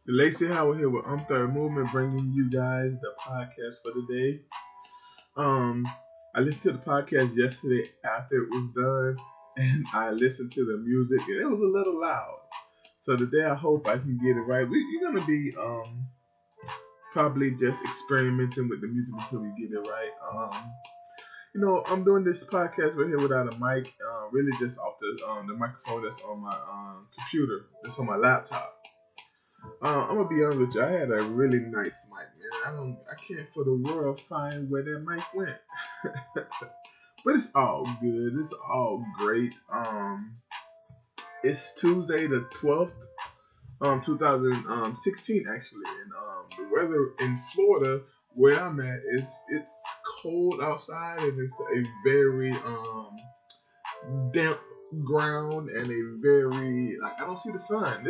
Lacey Howard here with Third Movement, bringing you guys the podcast for the day. Um, I listened to the podcast yesterday after it was done, and I listened to the music, and it was a little loud. So today, I hope I can get it right. We're gonna be probably just experimenting with the music until we get it right. I'm doing this podcast right here without a mic, really just off the microphone that's on my computer, that's on my laptop. I'm gonna be honest with you. I had a really nice mic, man. I can't for the world find where that mic went. But it's all good. It's all great. It's Tuesday the 12th, 2016 actually, and the weather in Florida where I'm at is it's cold outside and it's a very damp ground and a very like I don't see the sun.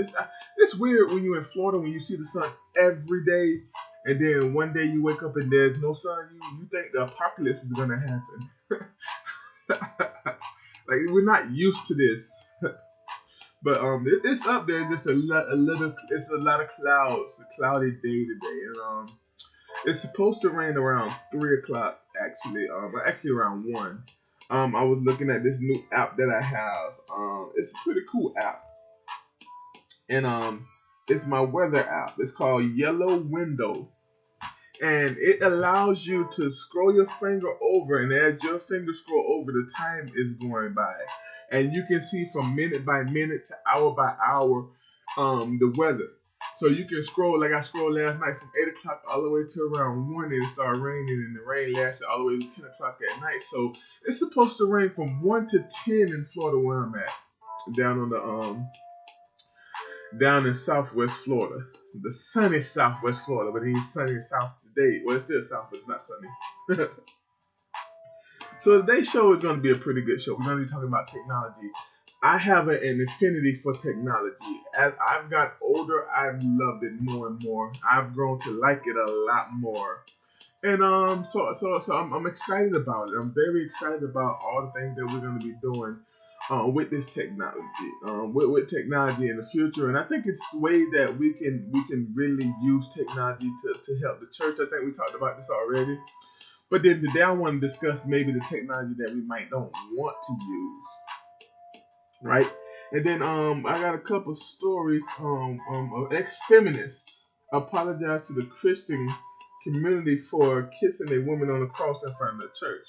It's weird when you're in Florida when you see the sun every day, and then one day you wake up and there's no sun. You think the apocalypse is gonna happen. Like we're not used to this. But it's up there just a little. It's a lot of clouds. A cloudy day today, and it's supposed to rain around 3 o'clock. Actually around 1. I was looking at this new app that I have. It's a pretty cool app, and it's my weather app. It's called Yellow Window, and it allows you to scroll your finger over, and as your finger scroll over, the time is going by, and you can see from minute by minute to hour by hour, the weather. So you can scroll like I scrolled last night from 8 o'clock all the way to around 1, and it started raining, and the rain lasted all the way to 10 o'clock at night. So it's supposed to rain from 1 to 10 in Florida where I'm at, down on the down in Southwest Florida, the sunny Southwest Florida, but it ain't sunny South today. Well, it's still South, but it's not sunny. So today's show is going to be a pretty good show. We're going to be talking about technology. I have an affinity for technology. As I've got older, I've loved it more and more. I've grown to like it a lot more. And so I'm excited about it. I'm very excited about all the things that we're going to be doing with this technology, with technology in the future. And I think it's ways that we can really use technology to help the church. I think we talked about this already. But then today I want to discuss maybe the technology that we might don't want to use, right? And then I got a couple stories of ex-feminists apologize to the Christian community for kissing a woman on the cross in front of the church.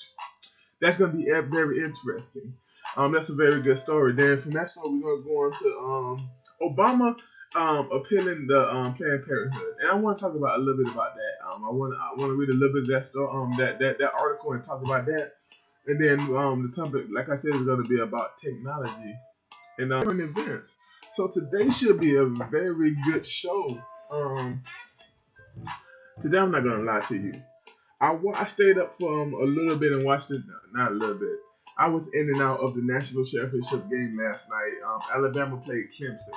That's going to be very interesting. That's a very good story. Then from that story, we're going to go on to Obama appealing the Planned Parenthood, and I want to talk about a little bit about that. I want to read a little bit of that story, that article, and talk about that. And then the topic, like I said, is going to be about technology and current events. So today should be a very good show. Today I'm not going to lie to you. I stayed up for a little bit and watched it. Not a little bit. I was in and out of the national championship game last night. Alabama played Clemson.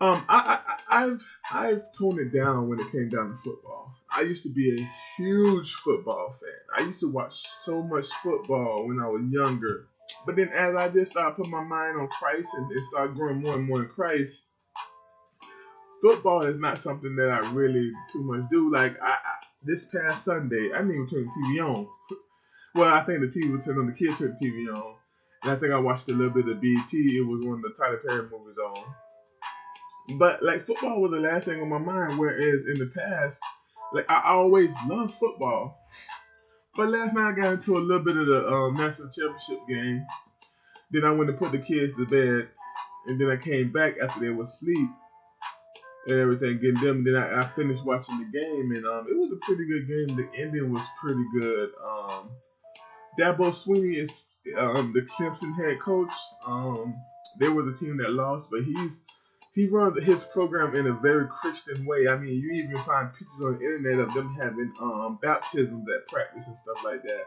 I've toned it down when it came down to football. I used to be a huge football fan. I used to watch so much football when I was younger. But then as I just started putting my mind on Christ and it started growing more and more in Christ, football is not something that I really too much do. Like this past Sunday, I didn't even turn the TV on. Well, I think the TV was turned on. The kids turned the TV on, and I think I watched a little bit of BT. It was one of the Tyler Perry movies on. But like football was the last thing on my mind. Whereas in the past, like I always loved football. But last night I got into a little bit of the national championship game. Then I went to put the kids to bed, and then I came back after they were asleep and everything, getting them. And then I finished watching the game, and it was a pretty good game. The ending was pretty good. Dabo Sweeney is the Clemson head coach. They were the team that lost, but he runs his program in a very Christian way. I mean, you even find pictures on the internet of them having baptisms at practice and stuff like that.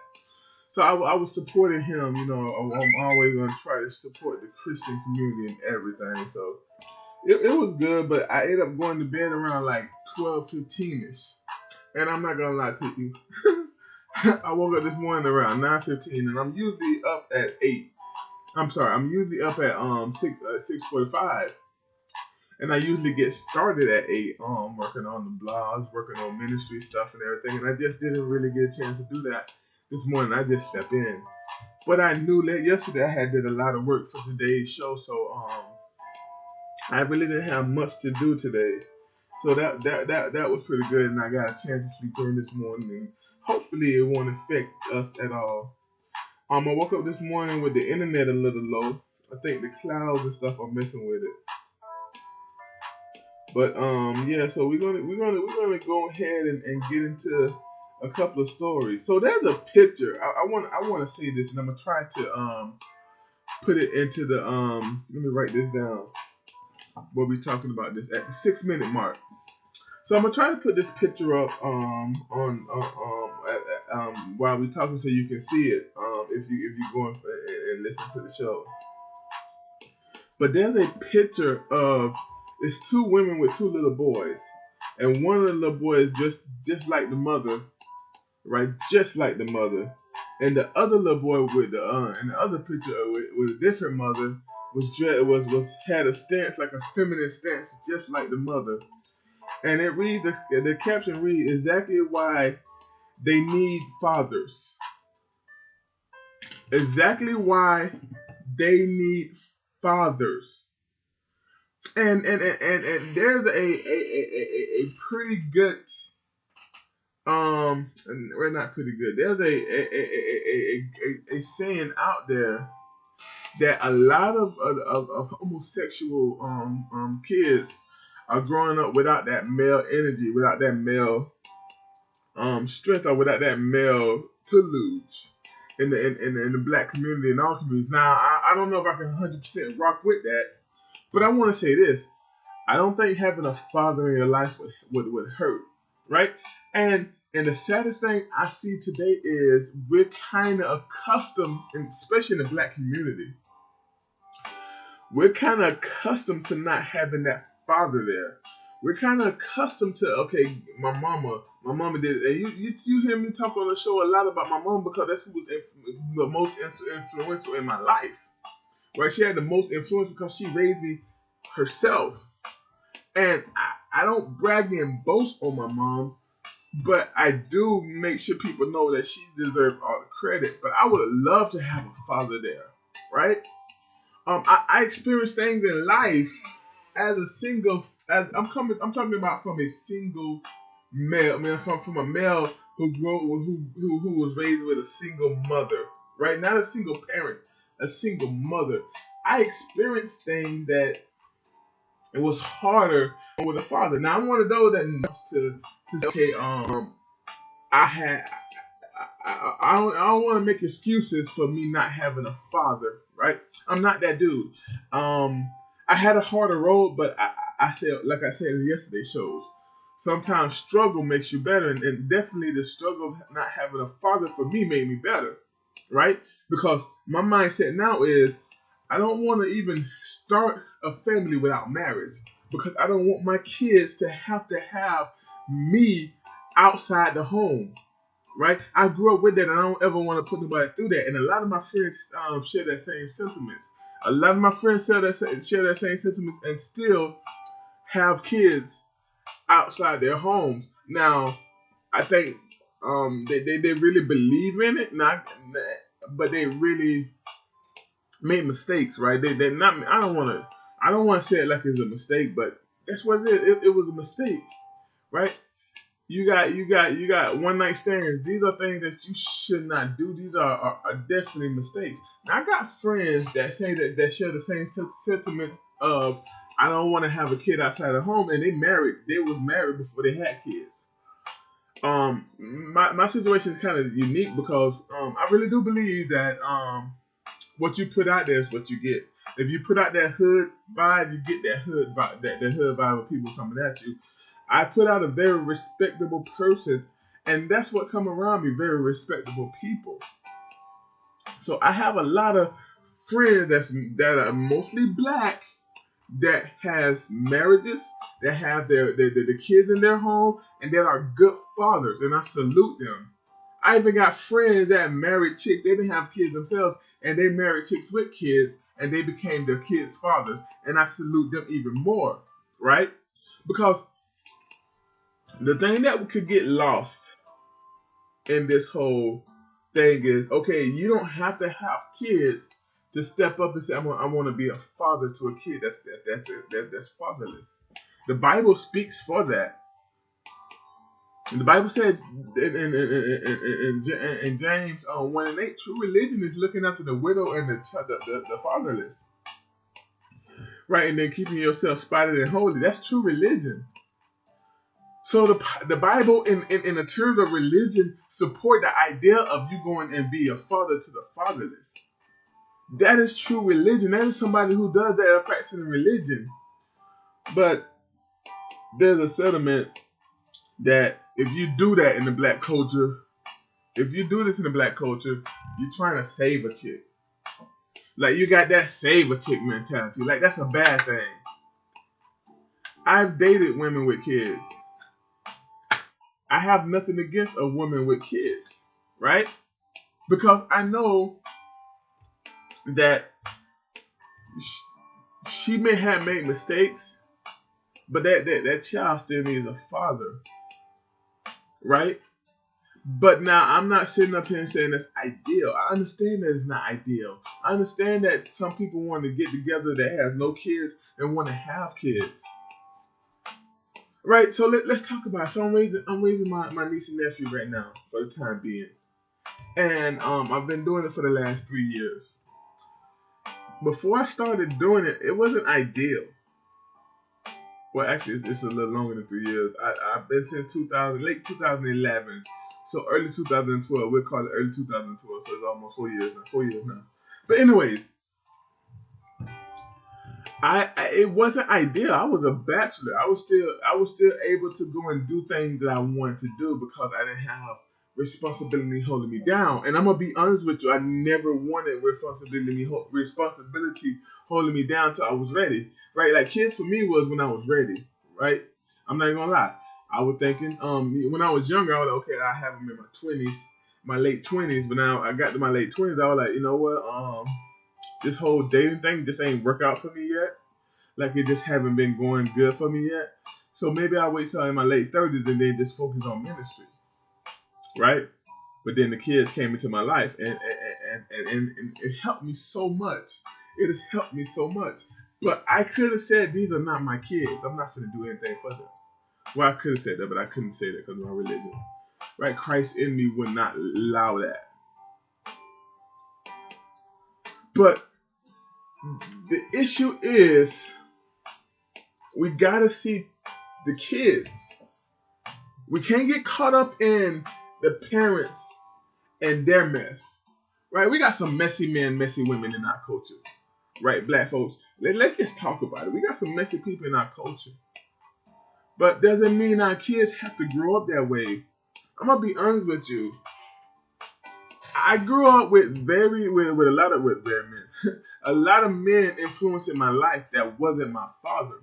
So I was supporting him. You know, I'm always going to try to support the Christian community and everything. So it was good, but I ended up going to bed around like 12:15ish. And I'm not going to lie to you. I woke up this morning around 9:15, and I'm usually up at 8. I'm usually up at 6:45. And I usually get started at 8, working on the blogs, working on ministry stuff and everything. And I just didn't really get a chance to do that this morning. I just stepped in. But I knew that yesterday I had did a lot of work for today's show, so I really didn't have much to do today. So that was pretty good, and I got a chance to sleep in this morning, and hopefully it won't affect us at all. I woke up this morning with the internet a little low. I think the clouds and stuff are messing with it. But yeah, so we're gonna go ahead and get into a couple of stories. So there's a picture. I want to say this, and I'm gonna try to put it into the let me write this down. We'll be talking about this at the 6-minute mark. So I'm gonna try to put this picture up while we're talking so you can see it if you go and listen to the show. But there's a picture of it's 2 women with 2 little boys, and one of the little boys just like the mother, right? Just like the mother, and the other little boy with the in the other picture with a different mother was had a stance like a feminine stance, just like the mother. And it reads the caption reads exactly why they need fathers. Exactly why they need fathers. And there's a pretty good we're not pretty good. There's a saying out there that a lot of homosexual kids are growing up without that male energy, without that male strength, or without that male tutelage in the black community and all communities. Now I don't know if I can 100% rock with that, but I want to say this. I don't think having a father in your life would hurt, right? And the saddest thing I see today is we're kind of accustomed, and especially in the black community, we're kind of accustomed to not having that father there. We're kind of accustomed to, okay, my mama did it. And you hear me talk on the show a lot about my mom because that's who was the most influential in my life, right? She had the most influence because she raised me herself. And I don't brag and boast on my mom, but I do make sure people know that she deserves all the credit. But I would love to have a father there, right? I experienced things in life as a single. I'm talking about from a single male. I mean, from a male who was raised with a single mother, right? Not a single parent, a single mother. I experienced things that it was harder with a father. Now I'm one of those that knows to say, okay, I had I don't want to make excuses for me not having a father, right? I'm not that dude. I had a harder road, but I said, like I said in yesterday's shows, sometimes struggle makes you better, and definitely the struggle of not having a father for me made me better, right? Because my mindset now is I don't want to even start a family without marriage because I don't want my kids to have me outside the home. Right? I grew up with that, and I don't ever want to put nobody through that. And a lot of my friends share that same sentiments. A lot of my friends share that same sentiments and still have kids outside their homes. Now, I think they really believe in it, but they really made mistakes, right? They not. I don't want to say it like it's a mistake, but that's what it is. It was a mistake, right? You got one night stands. These are things that you should not do. These are definitely mistakes. Now I got friends that say that share the same sentiment of I don't want to have a kid outside of home, and they married. They was married before they had kids. My situation is kind of unique because I really do believe that what you put out there is what you get. If you put out that hood vibe, you get that hood vibe, that hood vibe of people coming at you. I put out a very respectable person, and that's what come around me, very respectable people. So I have a lot of friends that are mostly black that has marriages, that have the kids in their home, and that are good fathers, and I salute them. I even got friends that married chicks. They didn't have kids themselves, and they married chicks with kids, and they became their kids' fathers, and I salute them even more. right? Because the thing that could get lost in this whole thing is, okay, you don't have to have kids to step up and say, I want to be a father to a kid that's fatherless. The Bible speaks for that. And the Bible says in James 1 and 8, true religion is looking after the widow and the fatherless. Right? And then keeping yourself spotted and holy. That's true religion. So the Bible, in the terms of religion, support the idea of you going and be a father to the fatherless. That is true religion. That is somebody who does that practicing religion. But there's a sentiment that if you do that in the black culture, if you do this in the black culture, you're trying to save a chick. Like you got that save a chick mentality. Like that's a bad thing. I've dated women with kids. I have nothing against a woman with kids, right? Because I know that she may have made mistakes, but that child still needs a father, right? But now I'm not sitting up here and saying that's ideal. I understand that it's not ideal. I understand that some people want to get together that have no kids and want to have kids, right? So let's talk about it. So I'm raising my niece and nephew right now for the time being, and I've been doing it for the last 3 years. Before I started doing it, it wasn't ideal. Well, actually, it's a little longer than 3 years. I've been since late 2011. So early 2012. We'll call it early 2012. So it's almost 4 years now. 4 years now. But anyways, it wasn't ideal. I was a bachelor. I was still able to go and do things that I wanted to do because I didn't have responsibility holding me down. And I'm gonna be honest with you, I never wanted responsibility holding me down till I was ready. Right? Like kids for me was when I was ready. Right? I'm not gonna lie. I was thinking, when I was younger, I was like, okay, I have them in my late 20s. But now I got to my late 20s, I was like, you know what? This whole dating thing just ain't work out for me yet. Like it just haven't been going good for me yet. So maybe I'll wait till I'm in my late 30s and then just focus on ministry, right? But then the kids came into my life and it helped me so much. It has helped me so much. But I could have said these are not my kids. I'm not going to do anything for them. Well, I could have said that, but I couldn't say that because of my religion. Right? Christ in me would not allow that. But the issue is we got to see the kids. We can't get caught up in the parents and their mess. Right? We got some messy men, messy women in our culture. Right? Black folks. Let's just talk about it. We got some messy people in our culture. But doesn't mean our kids have to grow up that way. I'm gonna be honest with you. I grew up with a lot of men, a lot of men influencing my life that wasn't my father,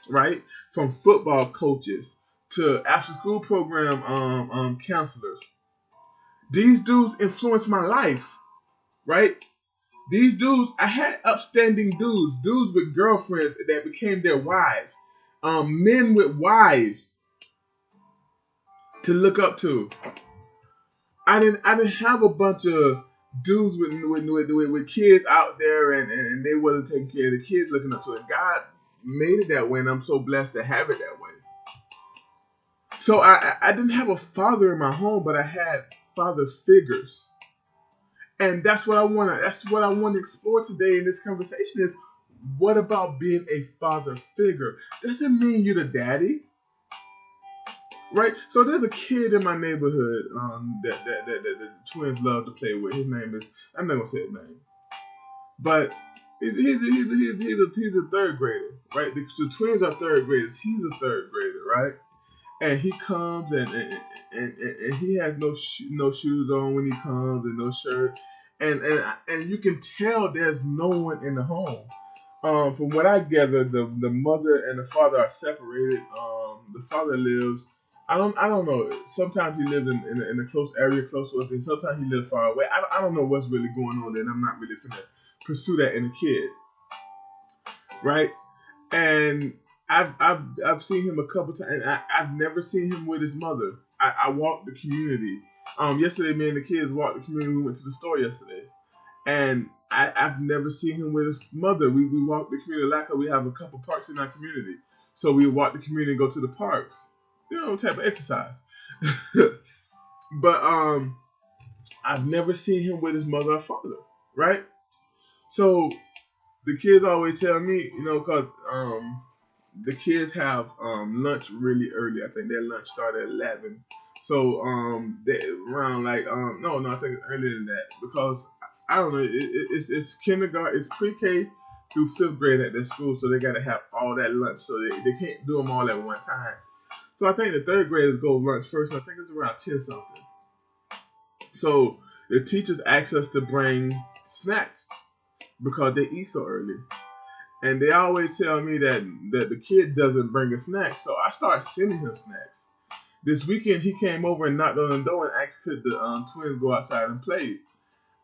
right? From football coaches to after school program counselors. These dudes influenced my life, right? These dudes, I had upstanding dudes with girlfriends that became their wives, men with wives to look up to. I didn't have a bunch of dudes with kids out there and they wasn't taking care of the kids looking up to it. God made it that way and I'm so blessed to have it that way. So I didn't have a father in my home, but I had father figures. And that's what I want to explore today in this conversation is what about being a father figure? Doesn't mean you're the daddy. Right, so there's a kid in my neighborhood that the twins love to play with. His name is, I'm not gonna say his name, but he's a third grader, right? The twins are third graders. He's a third grader, right? And he comes and he has no shoes on when he comes and no shirt, and you can tell there's no one in the home. From what I gather, the mother and the father are separated. The father lives. I don't know. Sometimes he lives in a close area, close to us, and sometimes he lives far away. I don't know what's really going on there, and I'm not really gonna pursue that in a kid, right? And I've seen him a couple times, and I've never seen him with his mother. I walked the community. Yesterday, me and the kids walked the community. We went to the store yesterday, and I've never seen him with his mother. We walked the community. Like we have a couple parks in our community, so we walk the community and go to the parks. Type of exercise. But I've never seen him with his mother or father, right? So the kids always tell me, because the kids have lunch really early. I think their lunch started at 11. So they around like no, I think it's earlier than that because I don't know. It's kindergarten, it's pre-K through fifth grade at their school, so they got to have all that lunch. So they can't do them all at one time. So I think the third graders go lunch first. And I think it's around 10 something. So the teachers ask us to bring snacks because they eat so early. And they always tell me that the kid doesn't bring a snack. So I start sending him snacks. This weekend he came over and knocked on the door and asked could the twins go outside and play.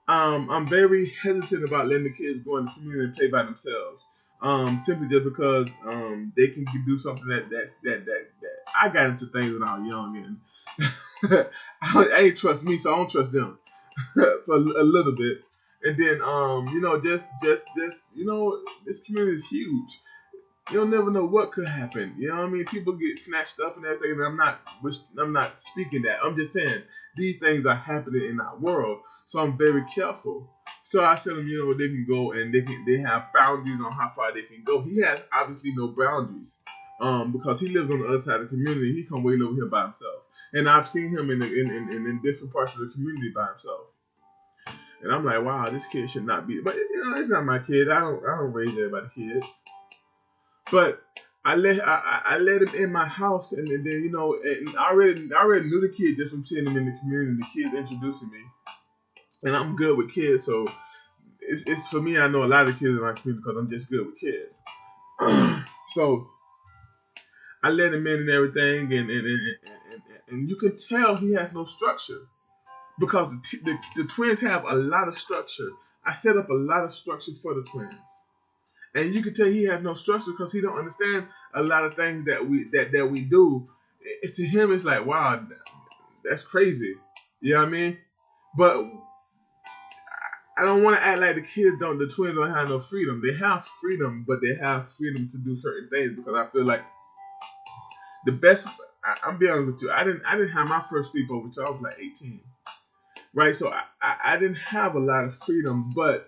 I'm very hesitant about letting the kids go in the community and play by themselves. Simply just because they can do something that I got into things when I was young and I ain't trust me, so I don't trust them for a little bit. And then this community is huge. You'll never know what could happen. You know what I mean? People get snatched up and everything. And I'm not speaking that. I'm just saying these things are happening in our world. So I'm very careful. So I tell them, they can go and they have boundaries on how far they can go. He has obviously no boundaries, because he lives on the other side of the community. He come way over here by himself, and I've seen him in different parts of the community by himself. And I'm like, wow, this kid should not be. But it's not my kid. I don't raise everybody's kids. But I let him in my house, and then and I already knew the kid just from seeing him in the community. And the kids introducing me, and I'm good with kids, so it's for me. I know a lot of kids in my community because I'm just good with kids. So I let him in and everything, and you can tell he has no structure because the twins have a lot of structure. I set up a lot of structure for the twins. And you can tell he has no structure because he don't understand a lot of things that we do. To him, it's like, wow, that's crazy. You know what I mean? But I don't want to act like the twins don't have no freedom. They have freedom, but they have freedom to do certain things because I feel like the best. I'm being honest with you. I didn't have my first sleepover until I was like 18, right? So I didn't have a lot of freedom, but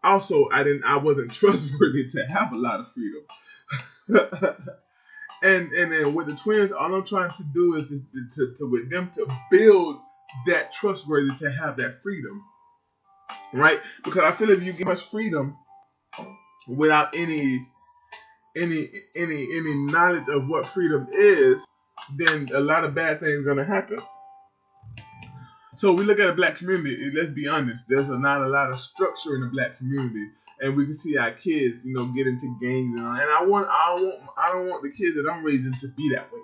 also, I wasn't trustworthy to have a lot of freedom. and then with the twins, all I'm trying to do is to with them to build that trustworthy to have that freedom, right? Because I feel if you give much freedom without any knowledge of what freedom is, then a lot of bad things are gonna happen. So we look at the black community. Let's be honest. There's not a lot of structure in the black community, and we can see our kids, get into gangs and all. And I don't want the kids that I'm raising to be that way,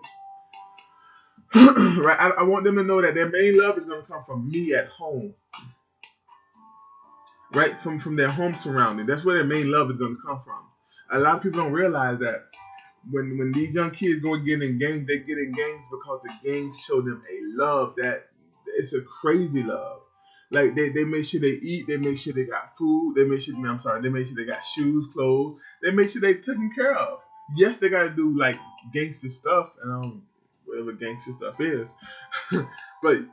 right? I want them to know that their main love is going to come from me at home, right? From their home surrounding. That's where their main love is going to come from. A lot of people don't realize that when these young kids go and get in gangs, they get in gangs because the gangs show them a love that it's a crazy love. Like they make sure they eat, they make sure they got food, they make sure they got shoes, clothes, they make sure they taken care of. Yes, they gotta do like gangster stuff and whatever gangster stuff is, but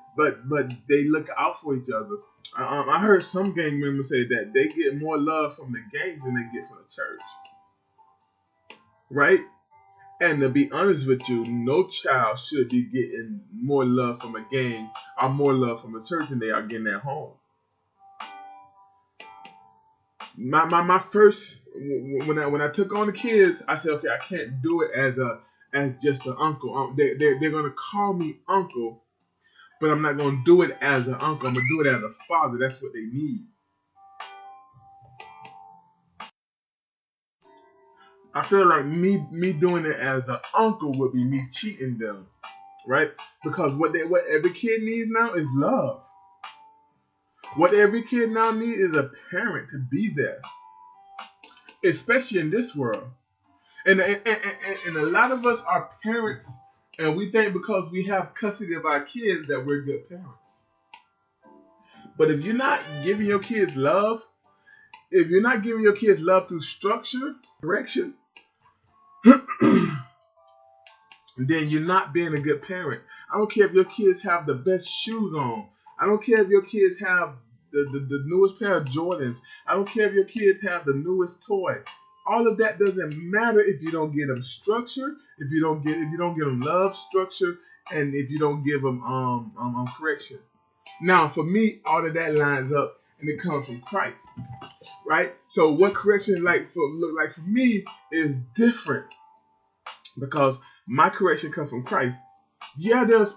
they look out for each other. I heard some gang members say that they get more love from the gangs than they get from the church, right? And to be honest with you, no child should be getting more love from a gang or more love from a church than they are getting at home. My first when I took on the kids, I said, okay, I can't do it as just an uncle. They're gonna call me uncle, but I'm not gonna do it as an uncle. I'm gonna do it as a father. That's what they need. I feel like me doing it as an uncle would be me cheating them, right? Because what every kid needs now is love. What every kid now needs is a parent to be there, especially in this world. And a lot of us are parents, and we think because we have custody of our kids that we're good parents. But if you're not giving your kids love, if you're not giving your kids love through structure, correction, then you're not being a good parent. I don't care if your kids have the best shoes on. I don't care if your kids have the newest pair of Jordans. I don't care if your kids have the newest toy. All of that doesn't matter if you don't give them structure, if you don't give them love, structure, and if you don't give them correction. Now, for me, all of that lines up, and it comes from Christ, right? So, what correction look like for me is different because my correction comes from Christ. Yeah, there's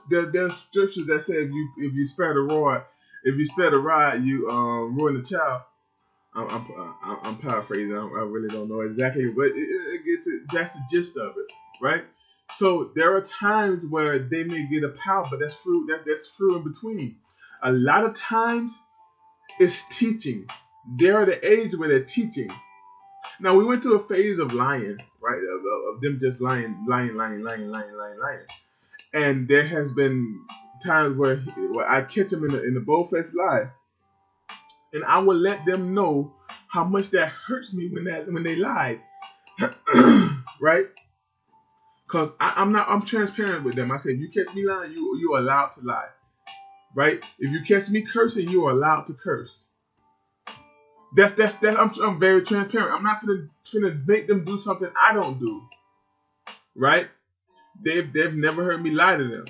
scriptures that say if you spare the rod, if you spare the rod, you ruin the child. I'm paraphrasing. I really don't know exactly, but it gets it. That's the gist of it, right? So there are times where they may get a power, but that's fruit. That's fruit in between. A lot of times it's teaching. They're the age where they're teaching. Now we went through a phase of lying, right? Of them just lying. And there has been times where I catch them in the bold-faced lie, and I will let them know how much that hurts me when they lied, right? Cause I'm transparent with them. I say, if you catch me lying, you are allowed to lie, right? If you catch me cursing, you are allowed to curse. That's I'm very transparent. I'm not gonna make them do something I don't do, right? They've never heard me lie to them.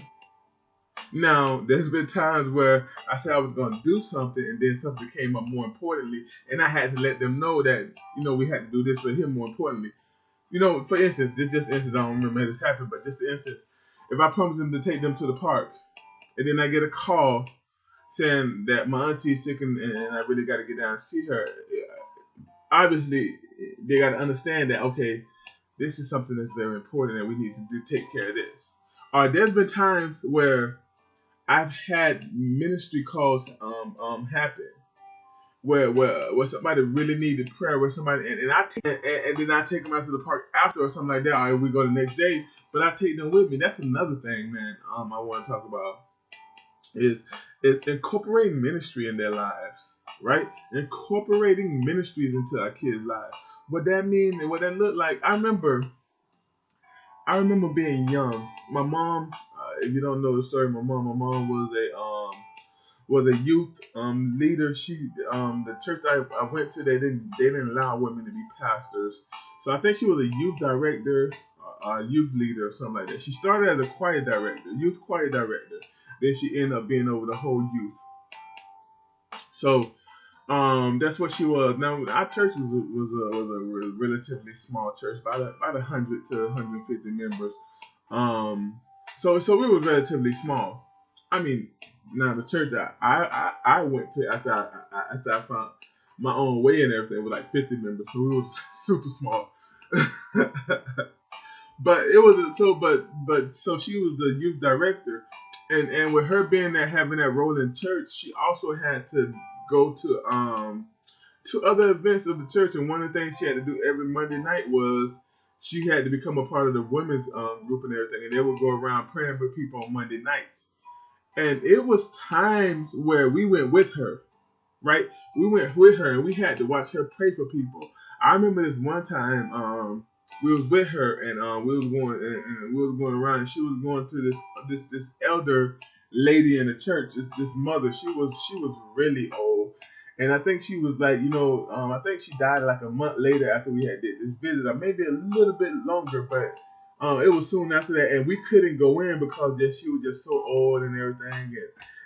Now, there's been times where I said I was going to do something, and then something came up more importantly, and I had to let them know that, we had to do this for him more importantly. For instance, this just instance, I don't remember this happened, but just the instance, if I promise them to take them to the park, and then I get a call saying that my auntie's sick and I really got to get down and see her, obviously, they got to understand that, okay, this is something that's very important, and we need to take care of this. There's been times where I've had ministry calls happen where somebody really needed prayer, where somebody and then I take them out to the park after or something like that, or we go the next day, but I take them with me. That's another thing, man. I want to talk about is incorporating ministry in their lives, right? Incorporating ministries into our kids' lives. What that means and what that look like. I remember being young. My mom, if you don't know the story, my mom was a youth leader. She the church I went to, they didn't allow women to be pastors. So I think she was a youth director, youth leader or something like that. She started as a choir director, youth choir director. Then she ended up being over the whole youth. So that's what she was. Now our church was a relatively small church, about 100 to 150 members. So we were relatively small. I mean, now the church I went to after I found my own way and everything was like 50 members, so we was super small. But it was so she was the youth director, and with her being there having that role in church, she also had to go to other events of the church, and one of the things she had to do every Monday night was she had to become a part of the women's group and everything, and they would go around praying with people on Monday nights. And it was times where we went with her, right? We went with her, and we had to watch her pray for people. I remember this one time, we was with her, and we was going around, and she was going to this elder lady in the church. This mother, she was really old, and I think she was like, I think she died like a month later after we had did this visit, or maybe a little bit longer, but it was soon after that, and we couldn't go in because she was just so old and everything,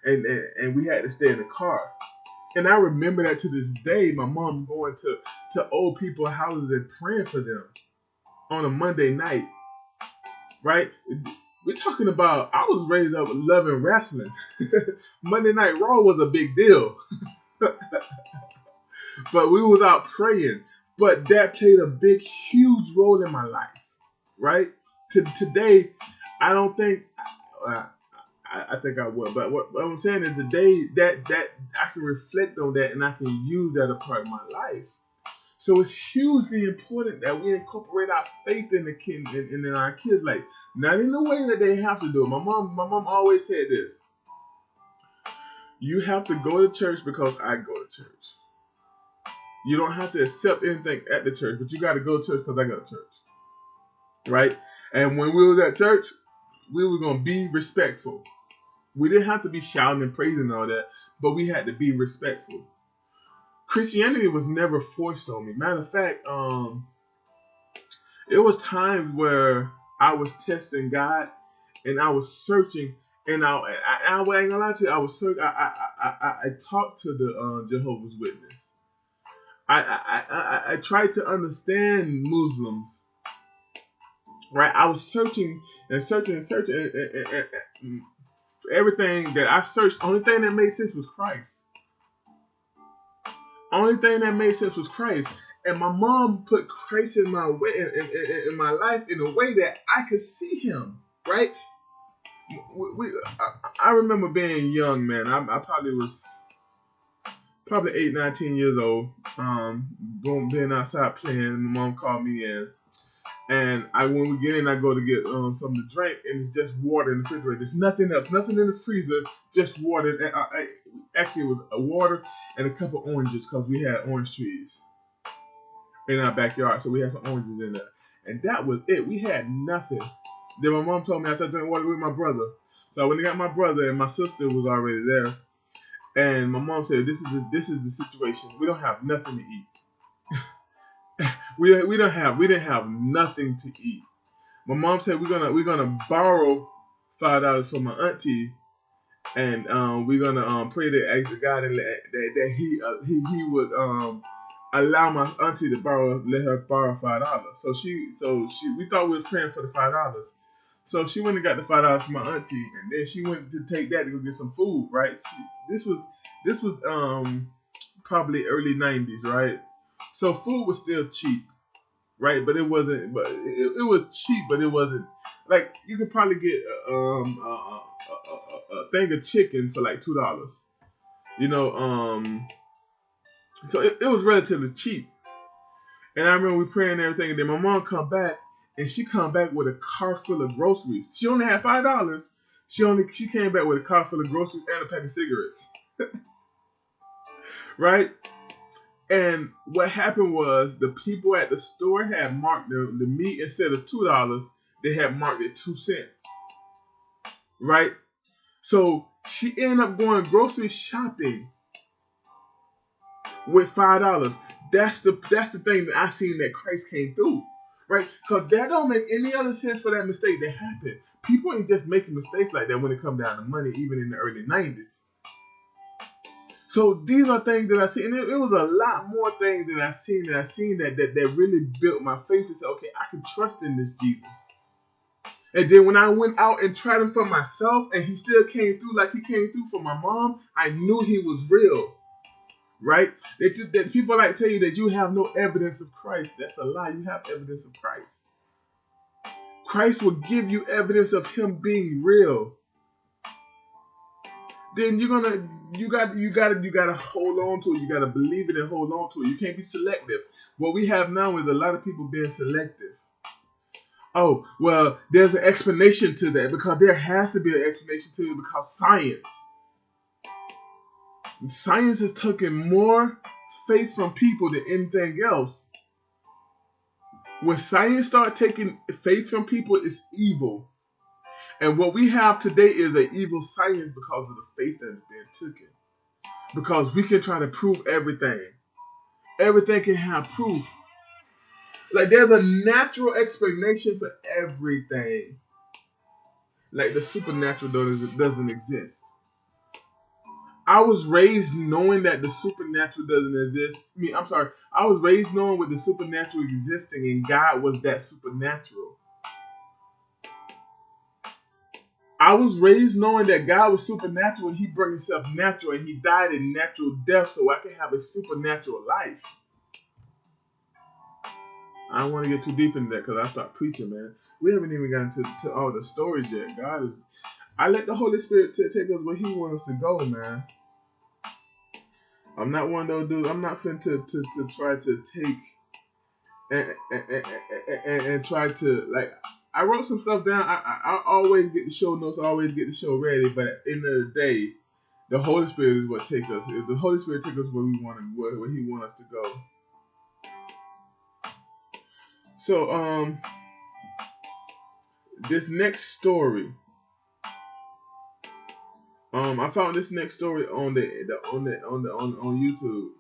and we had to stay in the car. And I remember that to this day, my mom going to old people's houses and praying for them on a Monday night, right? We're talking about, I was raised up loving wrestling. Monday Night Raw was a big deal. But we was out praying. But that played a big, huge role in my life, right? Today, I don't think, I think I would. But what I'm saying is today, that I can reflect on that and I can use that a part of my life. So it's hugely important that we incorporate our faith in the kid in our kids' life. Not in the way that they have to do it. My mom always said this. You have to go to church because I go to church. You don't have to accept anything at the church, but you got to go to church because I go to church. Right? And when we was at church, we were going to be respectful. We didn't have to be shouting and praising and all that, but we had to be respectful. Christianity was never forced on me. Matter of fact, it was times where I was testing God and I was searching, and I ain't gonna lie to you, I was searching. I talked to the Jehovah's Witness. I tried to understand Muslims. Right, I was searching and searching and searching, and everything that I searched, only thing that made sense was Christ. Only thing that made sense was Christ. And my mom put Christ in my way, in my life, in a way that I could see Him. Right? I remember being young, man. I probably was 8, 9, 10 years old. Being outside playing. My mom called me in. And when we get in, I go to get something to drink, and it's just water in the refrigerator. There's nothing else, nothing in the freezer, just water. Actually, it was a water and a couple oranges because we had orange trees in our backyard, so we had some oranges in there. And that was it. We had nothing. Then my mom told me I started drinking water with my brother. So I went and got my brother, and my sister was already there. And my mom said, "This is the situation. We don't have nothing to eat." we didn't have nothing to eat. My mom said we're gonna borrow $5 from my auntie, and we're gonna pray to ask the God that he would allow my auntie to let her borrow $5. So we thought we were praying for the $5. So she went and got the $5 from my auntie, and then she went to take that to go get some food. Right? This was probably early '90s, right? So food was still cheap. Right, but it wasn't. But it was cheap, but it wasn't like you could probably get a thing of chicken for like $2. You know, so it was relatively cheap. And I remember we praying and everything, and then my mom come back, and she come back with a car full of groceries. She only had $5. She came back with a car full of groceries and a pack of cigarettes. Right. And what happened was the people at the store had marked the meat instead of $2, they had marked it 2 cents. Right? So she ended up going grocery shopping with $5. That's the thing that I seen that Christ came through. Right? Because that don't make any other sense for that mistake that happened. People ain't just making mistakes like that when it comes down to money, even in the early 90s. So these are things that I see, and it was a lot more things that I seen that really built my faith and said, okay, I can trust in this Jesus. And then when I went out and tried him for myself, and he still came through like he came through for my mom, I knew he was real. Right? That people like to tell you that you have no evidence of Christ. That's a lie. You have evidence of Christ. Christ will give you evidence of him being real. Then you gotta hold on to it. You gotta believe it and hold on to it. You can't be selective. What we have now is a lot of people being selective. Oh, well, there's an explanation to that because there has to be an explanation to it because science is taking more faith from people than anything else. When science starts taking faith from people, it's evil. And what we have today is an evil science because of the faith that is being taken. Because we can try to prove everything. Everything can have proof. Like there's a natural explanation for everything. Like the supernatural doesn't exist. I was raised knowing that the supernatural doesn't exist. I was raised knowing with the supernatural existing and God was that supernatural. I was raised knowing that God was supernatural and he brought himself natural and he died a natural death so I can have a supernatural life. I don't want to get too deep into that because I start preaching, man. We haven't even gotten to all the stories yet. I let the Holy Spirit take us where he wants us to go, man. I'm not one of those dudes. I'm not finna to try to take and try to like. I wrote some stuff down. I always get the show notes. I always get the show ready. But at the end of the day, the Holy Spirit is what takes us. If the Holy Spirit takes us where we want to, where He wants us to go. So this next story. I found this next story on on YouTube.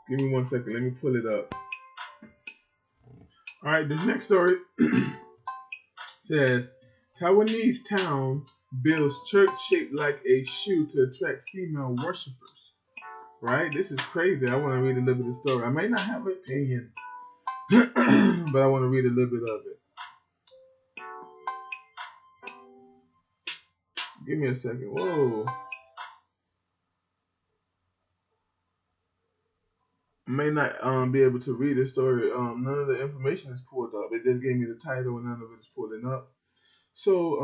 Give me 1 second. Let me pull it up. All right, this next story says Taiwanese town builds church shaped like a shoe to attract female worshippers. Right? This is crazy. I want to read a little bit of the story. I may not have an opinion, but I want to read a little bit of it. Give me a second. Whoa. I may not be able to read the story. None of the information is pulled up. It just gave me the title and none of it is pulling up. So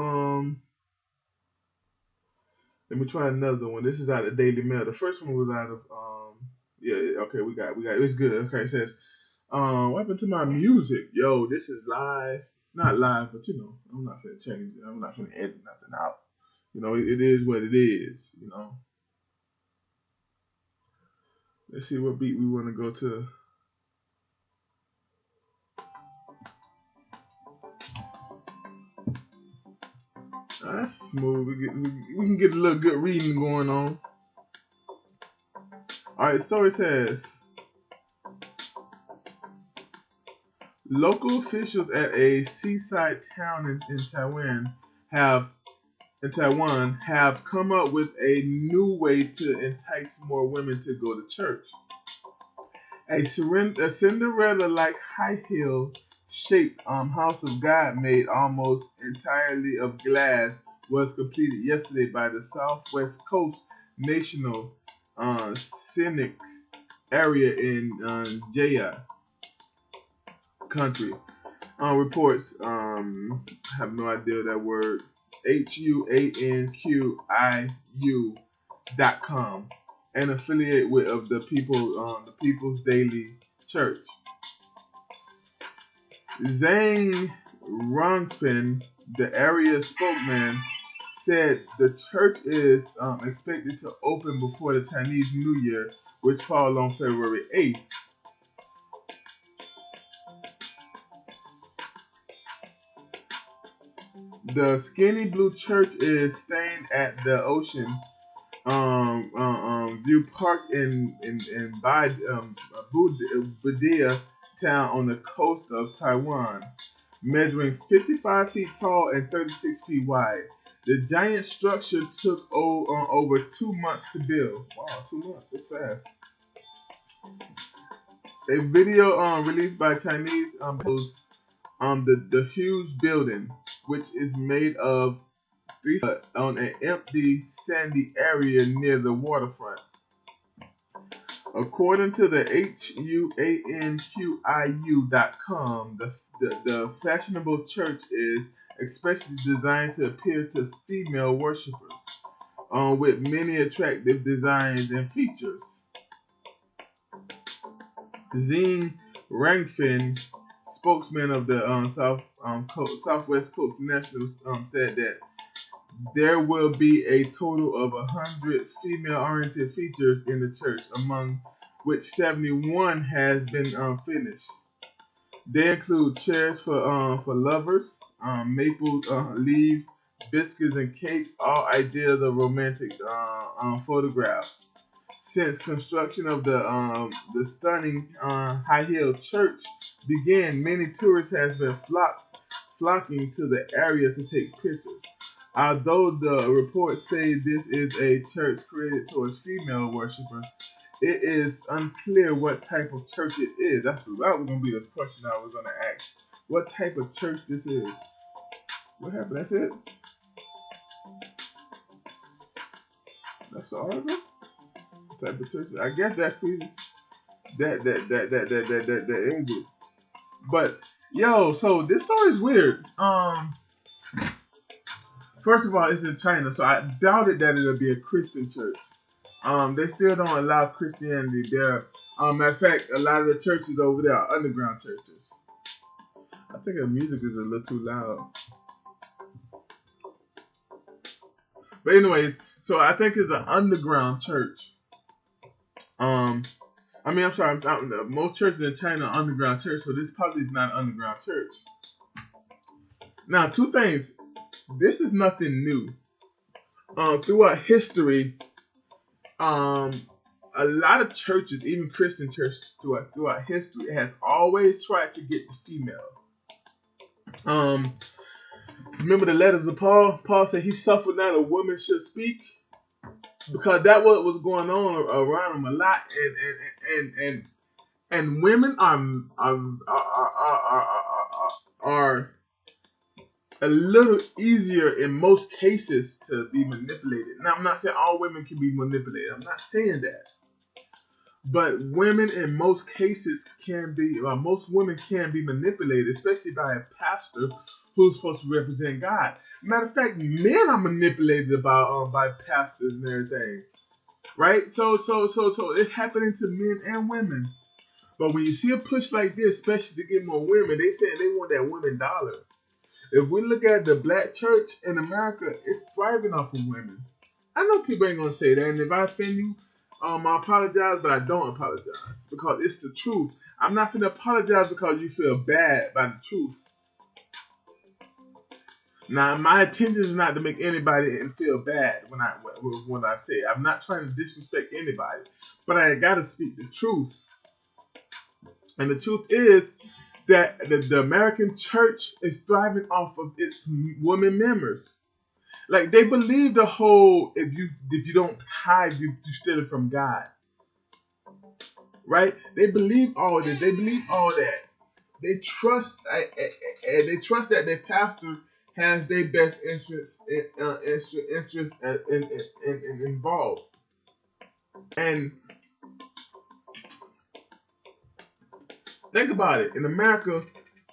let me try another one. This is out of Daily Mail. The first one was out of yeah, okay, we got it's good. Okay, it says what happened to my music? Yo, this is live. Not live, but you know, I'm not gonna change it. I'm not gonna edit nothing out. You know, it is what it is, you know. Let's see what beat we wanna go to. That's smooth. We can get a little good reading going on. Alright, the story says local officials at a seaside town in Taiwan have come up with a new way to entice more women to go to church. A Cinderella-like high-heel shaped house of God made almost entirely of glass was completed yesterday by the Southwest Coast National Scenic Area in Jaya country. Reports have no idea that word. HUANQIU.com, an affiliate of the People's Daily Church. Zhang Rongfen, the area spokesman, said the church is expected to open before the Chinese New Year, which falls on February 8th. The Skinny Blue Church is staying at the Ocean View Park in Budia town on the coast of Taiwan, measuring 55 feet tall and 36 feet wide. The giant structure took over 2 months to build. Wow, 2 months, that's fast. A video released by Chinese shows the huge building, which is made of on an empty sandy area near the waterfront. According to the HUANQIU.com, the fashionable church is especially designed to appeal to female worshippers, with many attractive designs and features. Zing Rangfin, spokesman of the Southwest Coast National, said that there will be a total of 100 female-oriented features in the church, among which 71 has been finished. They include chairs for lovers, maple leaves, biscuits, and cake, all ideas of romantic photographs. Since construction of the stunning high-heel church began, many tourists have been flocking to the area to take pictures. Although the reports say this is a church created towards female worshippers, it is unclear what type of church it is. That was going to be the question I was going to ask. What type of church this is? What happened? That's it? That's the article? What type of church? I guess that ends it. But yo, so this story is weird. First of all, it's in China, so I doubted that it'll be a Christian church. They still don't allow Christianity there. Matter of fact, a lot of the churches over there are underground churches. I think the music is a little too loud. But anyways, so I think it's an underground church. I'm sorry. Most churches in China are underground church, so this probably is not an underground church. Now, two things. This is nothing new. Throughout history, a lot of churches, even Christian churches throughout history, has always tried to get the female. Remember the letters of Paul? Paul said he suffered not a woman should speak, because that what was going on around him a lot, and women are a little easier in most cases to be manipulated. Now, I'm not saying all women can be manipulated. I'm not saying that. But women in most cases most women can be manipulated, especially by a pastor who's supposed to represent God. Matter of fact, men are manipulated by pastors and everything, right? So it's happening to men and women. But when you see a push like this, especially to get more women, they say they want that women dollar. If we look at the black church in America, it's thriving off of women. I know people ain't gonna say that, and if I offend you, I apologize, but I don't apologize because it's the truth. I'm not gonna apologize because you feel bad about the truth. Now, my intention is not to make anybody feel bad when I say it. I'm not trying to disrespect anybody, but I gotta speak the truth. And the truth is that the American church is thriving off of its women members. Like, they believe the whole if you don't tithe, you steal it from God. Right? They believe all this. They believe all that. They trust that their pastor has their best interests involved. And think about it. In America,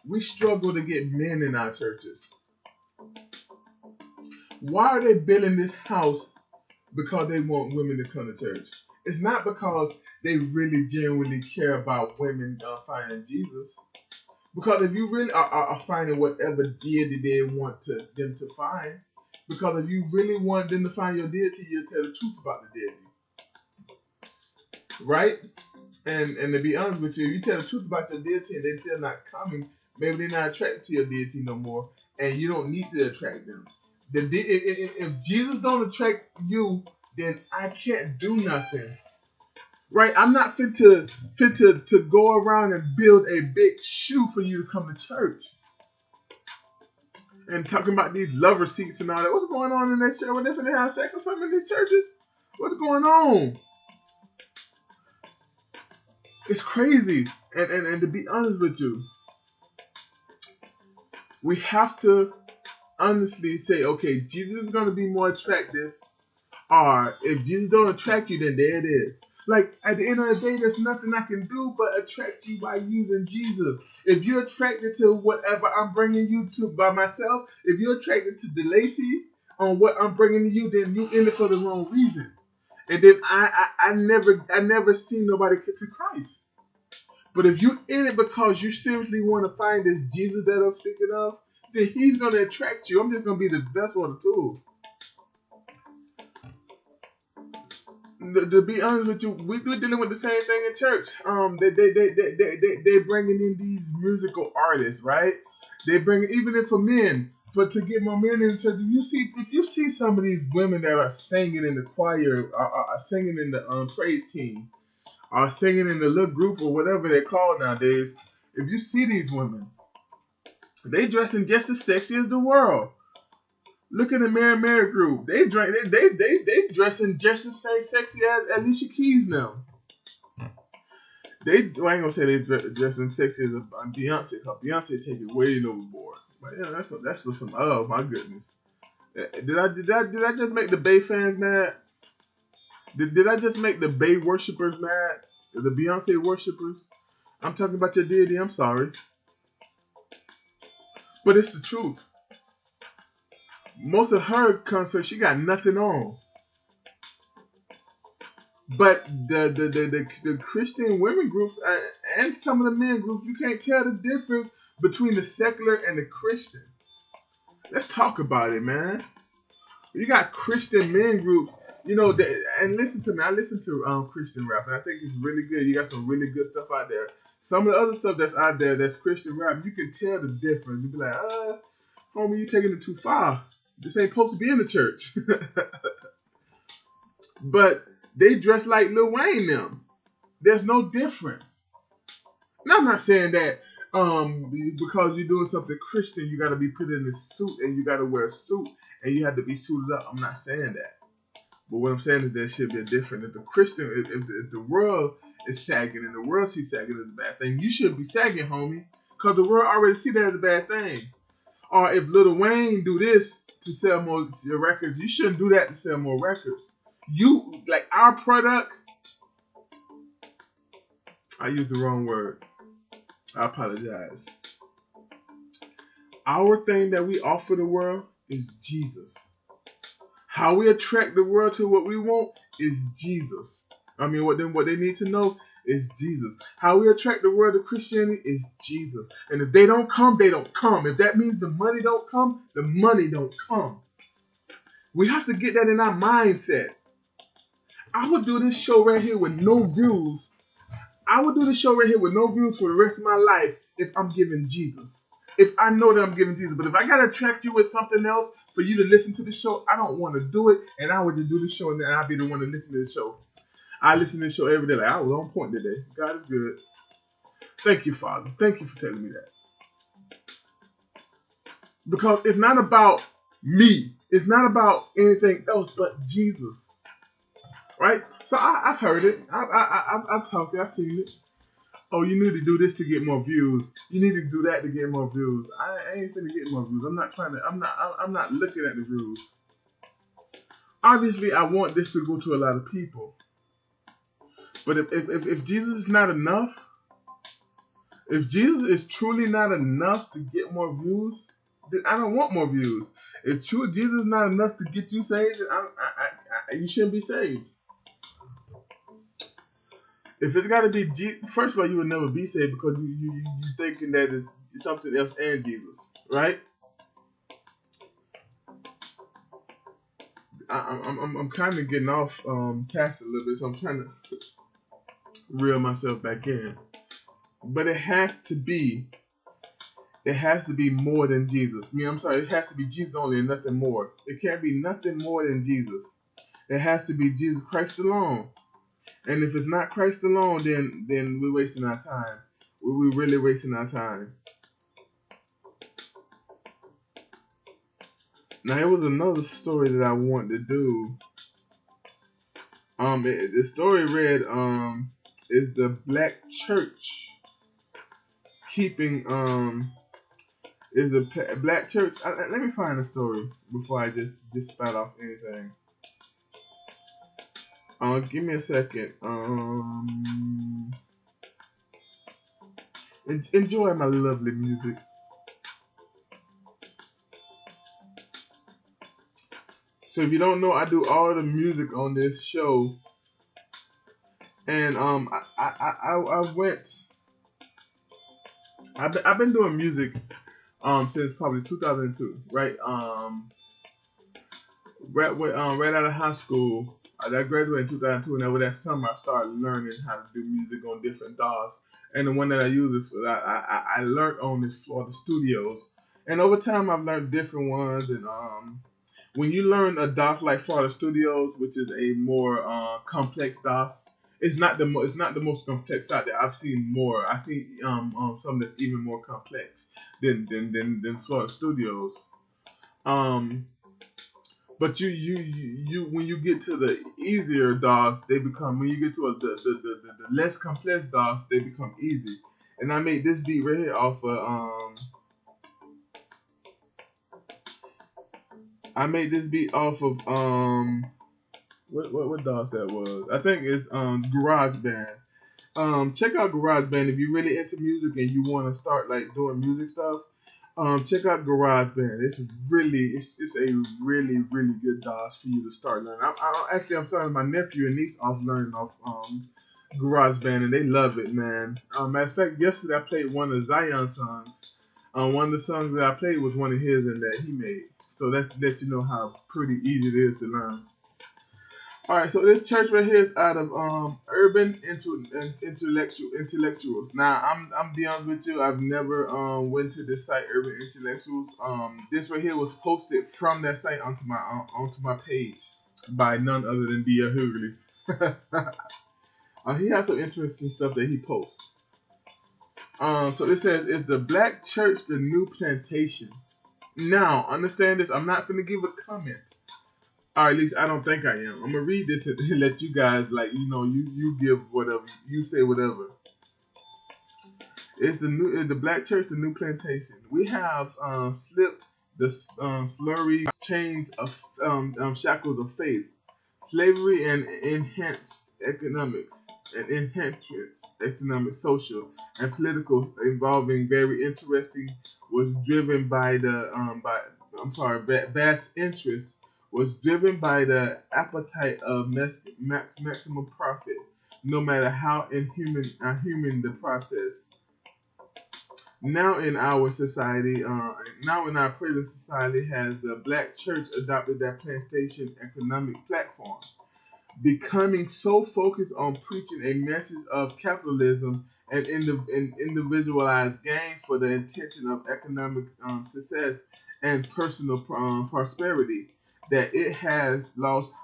we struggle to get men in our churches. Why are they building this house? Because they want women to come to church. It's not because they really genuinely care about women finding Jesus. Because if you really are finding whatever deity they want them to find, because if you really want them to find your deity, you'll tell the truth about the deity. Right? And to be honest with you, if you tell the truth about your deity and they're still not coming, maybe they're not attracted to your deity no more, and you don't need to attract them. If Jesus don't attract you, then I can't do nothing. Right? I'm not fit to go around and build a big shoe for you to come to church. And talking about these lover seats and all that. What's going on in that church? When they're finna have sex or something in these churches? What's going on? It's crazy. And to be honest with you, we have to honestly say, okay, Jesus is going to be more attractive. Or if Jesus don't attract you, then there it is. Like, at the end of the day, there's nothing I can do but attract you by using Jesus. If you're attracted to whatever I'm bringing you to by myself, if you're attracted to DeLacy on what I'm bringing to you, then you in it for the wrong reason. And then I never seen nobody get to Christ. But if you in it because you seriously want to find this Jesus that I'm speaking of, then he's going to attract you. I'm just going to be the vessel of the tool. To be honest with you, we're dealing with the same thing in church. They bringing in these musical artists, right? They bring even if for men, but to get more men in church. If you see some of these women that are singing in the choir, are singing in the praise team, are singing in the little group or whatever they're called nowadays. If you see these women, they dressing just as sexy as the world. Look at the Mary group. They dressing just as sexy as Alicia Keys now. I ain't gonna say they dressing sexy as Beyonce. Cause Beyonce take it way overboard. But yeah, that's for some. Oh my goodness. Did I just make the Bay fans mad? Did I just make the Bay worshippers mad? The Beyonce worshippers? I'm talking about your deity. I'm sorry, but it's the truth. Most of her concerts, she got nothing on. But the Christian women groups and some of the men groups, you can't tell the difference between the secular and the Christian. Let's talk about it, man. You got Christian men groups, and listen to me. I listen to Christian rap, and I think it's really good. You got some really good stuff out there. Some of the other stuff that's out there that's Christian rap, you can tell the difference. You be like, homie, you taking it too far. This ain't supposed to be in the church. But they dress like Lil Wayne them. There's no difference. Now I'm not saying that because you're doing something Christian, you got to be put in a suit and you got to wear a suit and you have to be suited up. I'm not saying that. But what I'm saying is there should be a difference. If the Christian, if the world is sagging and the world sees sagging as a bad thing, you should be sagging, homie, because the world already see that as a bad thing. Or if Lil Wayne do this to sell more records, you shouldn't do that to sell more records. You, like our product, I used the wrong word. I apologize. Our thing that we offer the world is Jesus. How we attract the world to what we want is Jesus. I mean, what they need to know is Jesus. How we attract the world to Christianity is Jesus. And if they don't come, they don't come. If that means the money don't come, the money don't come. We have to get that in our mindset. I would do this show right here with no views. I would do this show right here with no views for the rest of my life if I'm giving Jesus. If I know that I'm giving Jesus. But if I gotta attract you with something else for you to listen to the show, I don't want to do it. And I would just do the show and then I'll be the one to listen to the show. I listen to the show every day. Like, I was on point today. God is good. Thank you, Father. Thank you for telling me that. Because it's not about me. It's not about anything else but Jesus. Right? So I've heard it. I've talked it. I've seen it. Oh, you need to do this to get more views. You need to do that to get more views. I ain't finna get more views. I'm not looking at the views. Obviously, I want this to go to a lot of people. But if Jesus is not enough, if Jesus is truly not enough to get more views, then I don't want more views. If true Jesus is not enough to get you saved, then you shouldn't be saved. If it's got to be Jesus, first of all, you will never be saved because you thinking that it's something else and Jesus, right? I'm kind of getting off task a little bit, so I'm trying to reel myself back in. But it has to be more than Jesus. I mean, I'm sorry, it has to be Jesus only and nothing more. It can't be nothing more than Jesus. It has to be Jesus Christ alone. And if it's not Christ alone, then we're wasting our time. We're really wasting our time. Now, it was another story that I wanted to do. The story read, is the black church keeping, is the black church, let me find the story before I just spout off anything. Give me a second. Enjoy my lovely music. So if you don't know, I do all the music on this show, and I've been doing music since probably 2002, right? Right out of high school. I graduated in 2002, and over that summer I started learning how to do music on different DAWs. And the one that I use is I learned on this for the studios. And over time I've learned different ones. And when you learn a DOS like Florida Studios, which is a more complex DOS, it's not the most complex out there. I've seen more. I've seen some that's even more complex than Florida Studios. But you when you get to the easier DOS, they become, when you get to the less complex DOS, they become easy. And I made this beat right here off of what DOS that was. I think it's GarageBand. Check out GarageBand if you're really into music and you want to start like doing music stuff. Check out GarageBand. It's a really good DOS for you to start learning. I'm starting my nephew and niece off learning off GarageBand, and they love it, man. Matter of fact, yesterday I played one of Zion's songs. One of the songs that I played was one of his and that he made. So that lets you know how pretty easy it is to learn. All right, so this church right here is out of urban intellectuals. Now I'm be honest with you, I've never went to this site, Urban Intellectuals. This right here was posted from that site onto my page by none other than D.L. Hughley. He has some interesting stuff that he posts. So it says, "Is the black church the new plantation?" Now understand this. I'm not gonna give a comment. Or at least I don't think I am. I'm gonna read this and let you guys you give whatever you say whatever. It's the black church, the new plantation. We have slipped the slurry chains of shackles of faith, slavery enhanced economic, social, and political involving very interesting was driven by the vast interest was driven by the appetite of maximum profit, no matter how inhuman the process. Now in our present society, has the black church adopted that plantation economic platform, becoming so focused on preaching a message of capitalism and individualized gain for the intention of economic success and personal prosperity that it has lost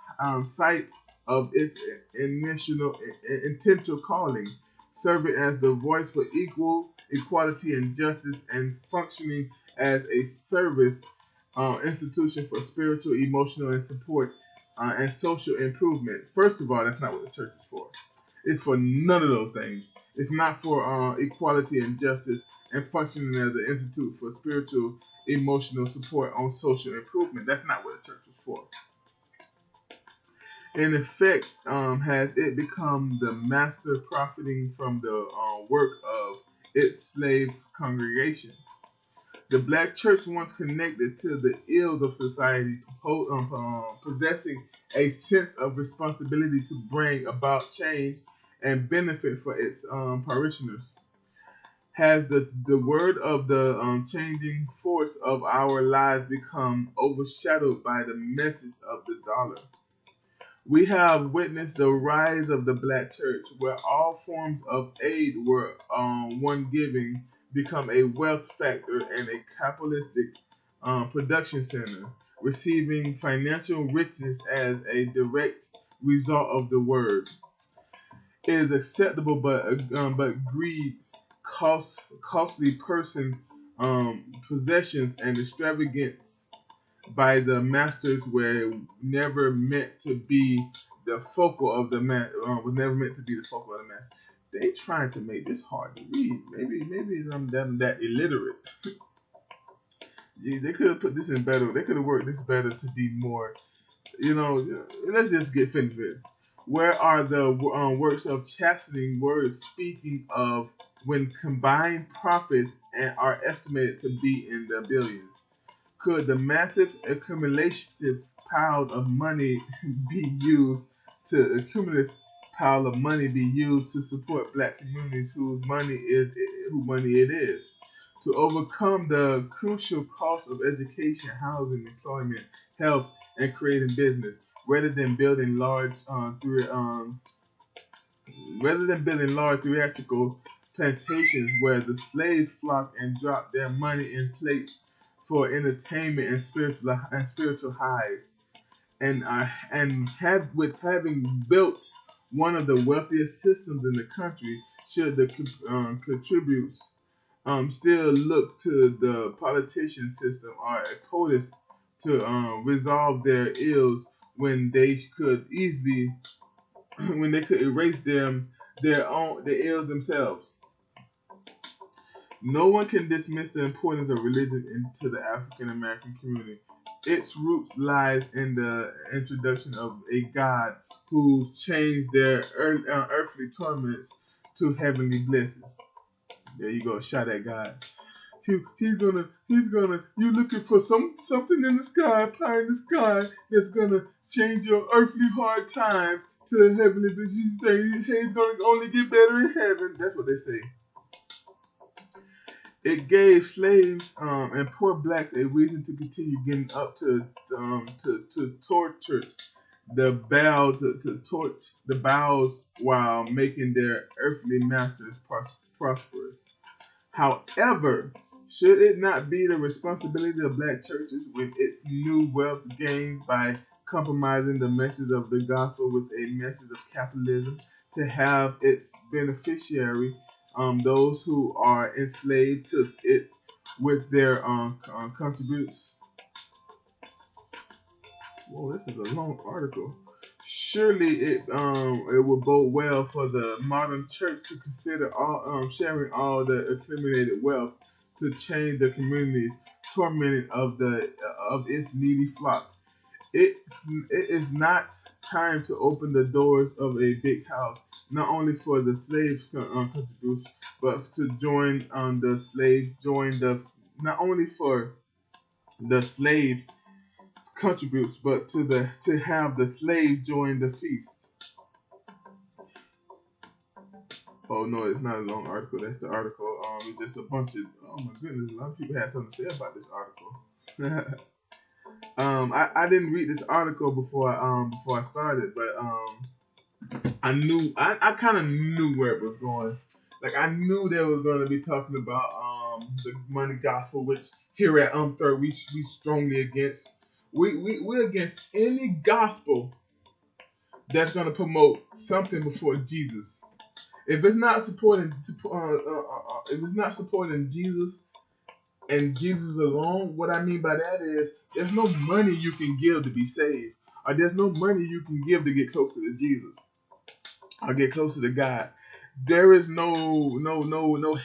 sight of its initial intentional calling, serving as the voice for equality, and justice, and functioning as a service institution for spiritual, emotional, and support and social improvement. First of all, that's not what the church is for. It's for none of those things. It's not for equality and justice and functioning as an institute for spiritual, emotional support on social improvement. That's not what the church is for. In effect, has it become the master profiting from the work of its slave congregation? The black church, once connected to the ills of society, possessing a sense of responsibility to bring about change and benefit for its parishioners, has the word of the changing force of our lives become overshadowed by the message of the dollar. We have witnessed the rise of the black church, where all forms of aid were one giving become a wealth factor and a capitalistic production center, receiving financial riches as a direct result of the word. It is acceptable, but greed, costly person possessions, and extravagance by the masters were never meant to be the focal of the was never meant to be the focal of the mass. They trying to make this hard to read. Maybe I'm that illiterate. They could have put this in better. They could have worked this better to be more. Let's just get finished with it. Where are the works of chastening words speaking of when combined profits are estimated to be in the billions? Could the massive accumulative pile of money be used to accumulate pile of money be used to support black communities whose money it is? To overcome the crucial cost of education, housing, employment, health, and creating business, rather than building large theatrical plantations where the slaves flock and drop their money in plates for entertainment and spiritual highs, having built one of the wealthiest systems in the country, should the contributes still look to the politician system or a POTUS to resolve their ills when they could easily when they could erase their ills themselves? No one can dismiss the importance of religion into the African American community. Its roots lies in the introduction of a God who changed their earthly torments to heavenly blessings. There you go, shot at God. He's gonna. You looking for something in the sky, pie in the sky, that's gonna change your earthly hard times to heavenly. But you say, hey, it's gonna only get better in heaven. That's what they say. It gave slaves and poor blacks a reason to continue getting up to torture the bow to torch the bows while making their earthly masters prosperous. However, should it not be the responsibility of black churches with its new wealth gained by compromising the message of the gospel with a message of capitalism to have its beneficiary, those who are enslaved to it with their contributes? Whoa, this is a long article. Surely it will bode well for the modern church to consider all sharing all the accumulated wealth to change the community's tormenting of its needy flock. It it is not time to open the doors of a big house, not only for the slaves contributes, but to join the slaves join the not only for the slave contributes, but to have the slave join the feast. Oh no, it's not a long article. That's the article. It's just a bunch of oh my goodness, a lot of people had something to say about this article. I didn't read this article before I started, but I kind of knew where it was going. Like I knew they were going to be talking about the money gospel, which here at Third we strongly against. We're against any gospel that's going to promote something before Jesus. If it's not supporting if it's not supporting Jesus and Jesus alone, what I mean by that is there's no money you can give to be saved, or there's no money you can give to get closer to Jesus or get closer to God. There is no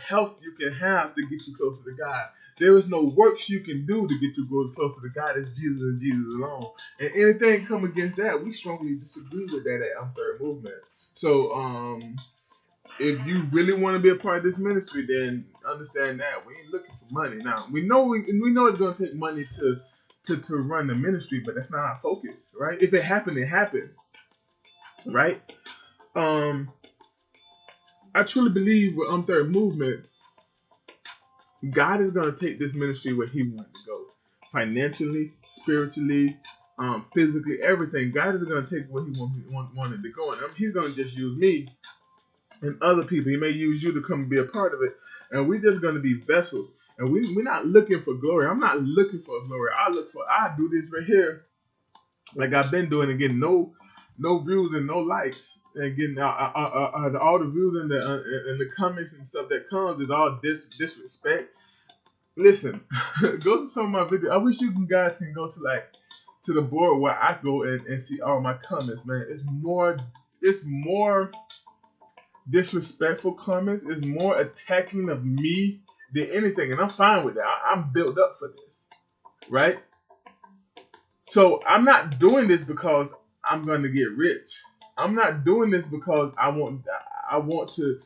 health you can have to get you closer to God. There is no works you can do to get you closer to God. It's Jesus and Jesus alone. And anything come against that, we strongly disagree with that at Third Movement. So if you really want to be a part of this ministry, then understand that we ain't looking for money. Now we know it's gonna take money to run the ministry, but that's not our focus, right? If it happened, it happened, right? Um, I truly believe with Third Movement, God is gonna take this ministry where He wants to go, financially, spiritually, physically, everything. God is gonna take where He wanted to go, and He's gonna just use me and other people. He may use you to come and be a part of it. And we're just going to be vessels. And we're not looking for glory. I'm not looking for glory. I do this right here like I've been doing and getting no views and no likes. And getting all the views and the comments and stuff that comes is all disrespect. Listen, go to some of my videos. I wish you guys can go to the board where I go and see all my comments, man. It's more disrespectful comments, is more attacking of me than anything, and I'm fine with that. I'm built up for this, right? So I'm not doing this because I'm going to get rich. I'm not doing this because I want to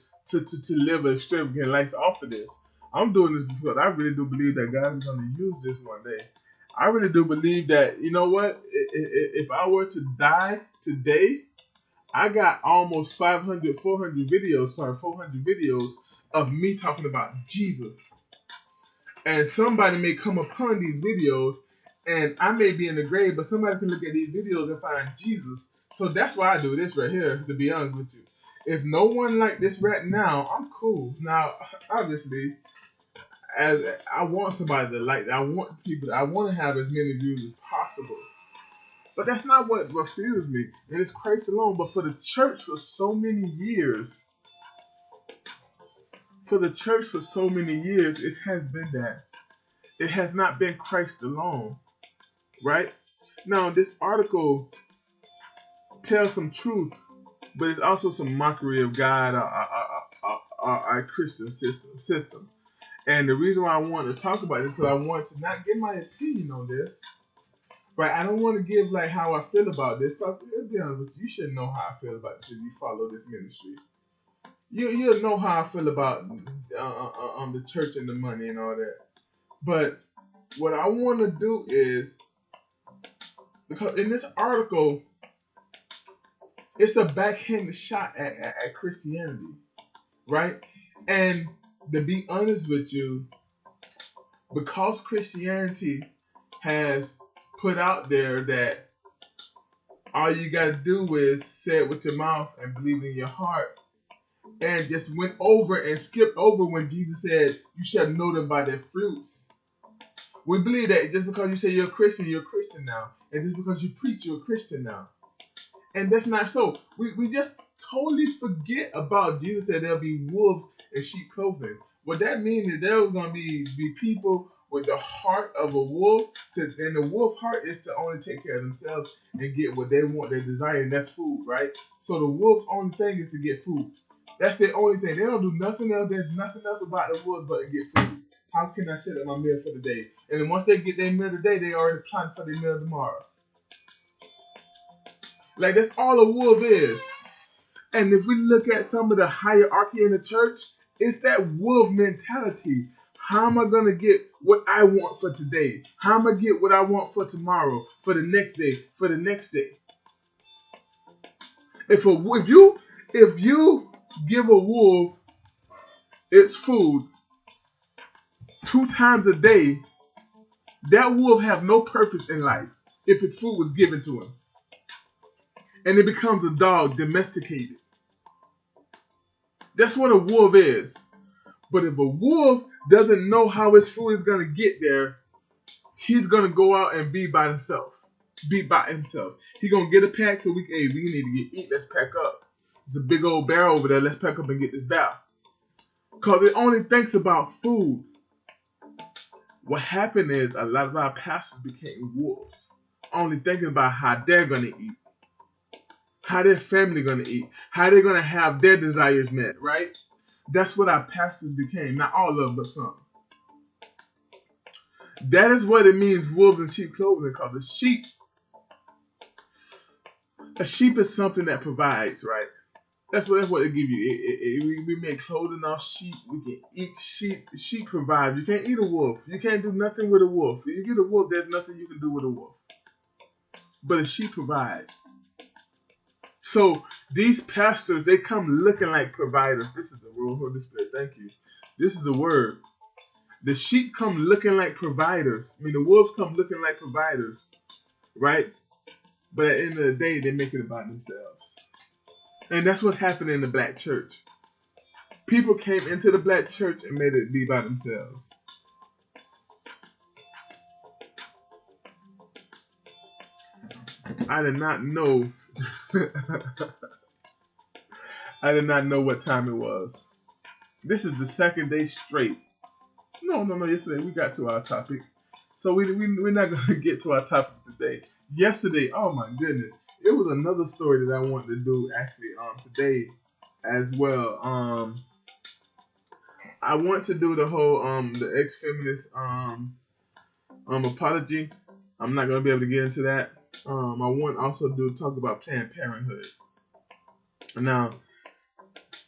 live a extravagant life off of this. I'm doing this because I really do believe that God is going to use this one day. I really do believe that, you know what, if I were to die today, I got almost 400 videos of me talking about Jesus. And somebody may come upon these videos and I may be in the grave, but somebody can look at these videos and find Jesus. So that's why I do this right here, to be honest with you. If no one like this right now, I'm cool. Now, obviously, as I want somebody to like, I want to have as many views as possible. But that's not what fuels me. And it's Christ alone. But for the church for so many years, it has been that. It has not been Christ alone. Right? Now, this article tells some truth, but it's also some mockery of God, our Christian system. And the reason why I want to talk about this is because I want to not give my opinion on this. Right, I don't want to give like how I feel about this, because to be honest with you, you should know how I feel about this if you follow this ministry. You know how I feel about the church and the money and all that. But what I want to do is, because in this article, it's a backhanded shot at Christianity, right? And to be honest with you, because Christianity has put out there that all you gotta do is say it with your mouth and believe in your heart, and just went over and skipped over when Jesus said, "You shall know them by their fruits." We believe that just because you say you're a Christian now, and just because you preach, you're a Christian now. And that's not so. We just totally forget about Jesus said there'll be wolves in sheep clothing. What that means is there are going to be people with the heart of a wolf, and the wolf heart is to only take care of themselves and get what they want, their desire, and that's food, right? So the wolf's only thing is to get food. That's their only thing. They don't do nothing else. There's nothing else about the wolf but to get food. How can I set up my meal for the day? And then once they get their meal today, they already plan for their meal tomorrow. Like that's all a wolf is. And if we look at some of the hierarchy in the church, it's that wolf mentality. How am I gonna get what I want for today? How am I get what I want for tomorrow, for the next day, for the next day? If you give a wolf its food 2 times a day, that wolf have no purpose in life if its food was given to him. And it becomes a dog, domesticated. That's what a wolf is. But if a wolf doesn't know how his food is gonna get there, he's gonna go out and be by himself. Be by himself. He gonna get a pack so we need to get eat. Let's pack up. There's a big old bear over there. Let's pack up and get this bear. Cause it only thinks about food. What happened is a lot of our pastors became wolves, only thinking about how they're gonna eat, how their family gonna eat, how they're gonna have their desires met. Right? That's what our pastors became. Not all of them, but some. That is what it means, wolves in sheep clothing. Because a sheep is something that provides, right? That's what it give you. We make clothing off sheep. We can eat sheep. Sheep provides. You can't eat a wolf. You can't do nothing with a wolf. If you get a wolf, there's nothing you can do with a wolf. But a sheep provides. So these pastors, they come looking like providers. This is the rule, Holy Spirit. Thank you. This is the word. The sheep come looking like providers. I mean, the wolves come looking like providers, right? But at the end of the day, they make it about themselves. And that's what happened in the black church. People came into the black church and made it be by themselves. I did not know. I did not know what time it was. This is the second day straight. No. Yesterday we got to our topic. So we're not going to get to our topic today. Yesterday, oh my goodness. It was another story that I wanted to do actually today as well. I want to do the whole the ex-feminist apology. I'm not gonna be able to get into that. I want also to talk about Planned Parenthood. Now,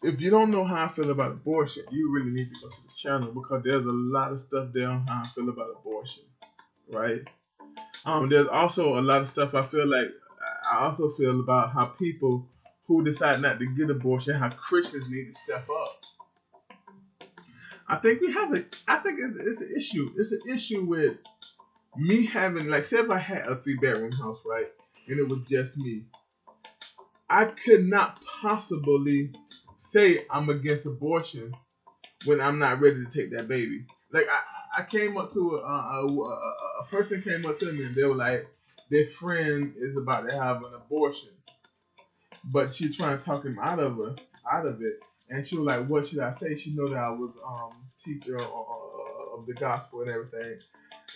if you don't know how I feel about abortion, you really need to go to the channel because there's a lot of stuff there on how I feel about abortion, right? There's also a lot of stuff I also feel about how people who decide not to get abortion, how Christians need to step up. I think it's an issue. It's an issue with me having, like, say if I had a 3-bedroom house, right, and it was just me, I could not possibly say I'm against abortion when I'm not ready to take that baby. Like I came up to a person came up to me and they were like, their friend is about to have an abortion, but she trying to talk him out of it, and she was like, what should I say? She know that I was teacher of the gospel and everything,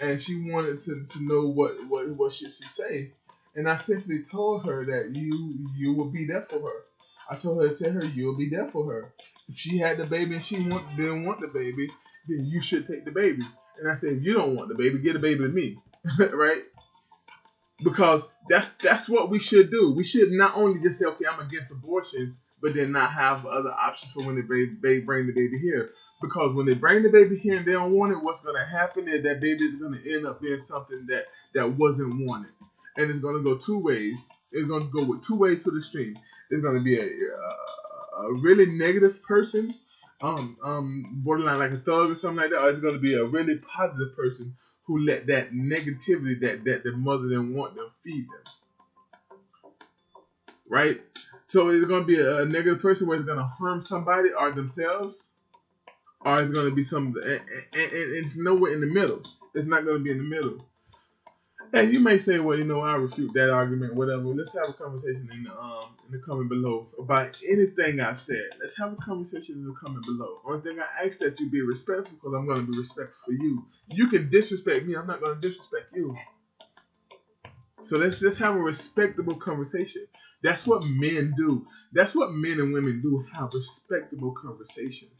and she wanted to know what should she say, and I simply told her that you will be there for her. I told her to tell her you'll be there for her. If she had the baby and she didn't want the baby, then you should take the baby. And I said, if you don't want the baby, get the baby to me, right? Because that's what we should do. We should not only just say, okay, I'm against abortion, but then not have other options for when they bring the baby here. Because when they bring the baby here and they don't want it, what's going to happen is that baby is going to end up being something that wasn't wanted, and it's going to go two ways. It's going to go with two ways to the stream. It's going to be a really negative person, borderline like a thug or something like that, or it's going to be a really positive person who let that negativity that the mother didn't want them feed them, right? So it's going to be a negative person where it's going to harm somebody or themselves, or it's going to be some, and it's nowhere in the middle. It's not going to be in the middle. And you may say, well, I refute that argument, whatever. Let's have a conversation in the comment below about anything I've said. Let's have a conversation in the comment below. Only thing I ask that you be respectful, because I'm going to be respectful for you. You can disrespect me. I'm not going to disrespect you. So let's just have a respectable conversation. That's what men do. That's what men and women do. Have respectable conversations.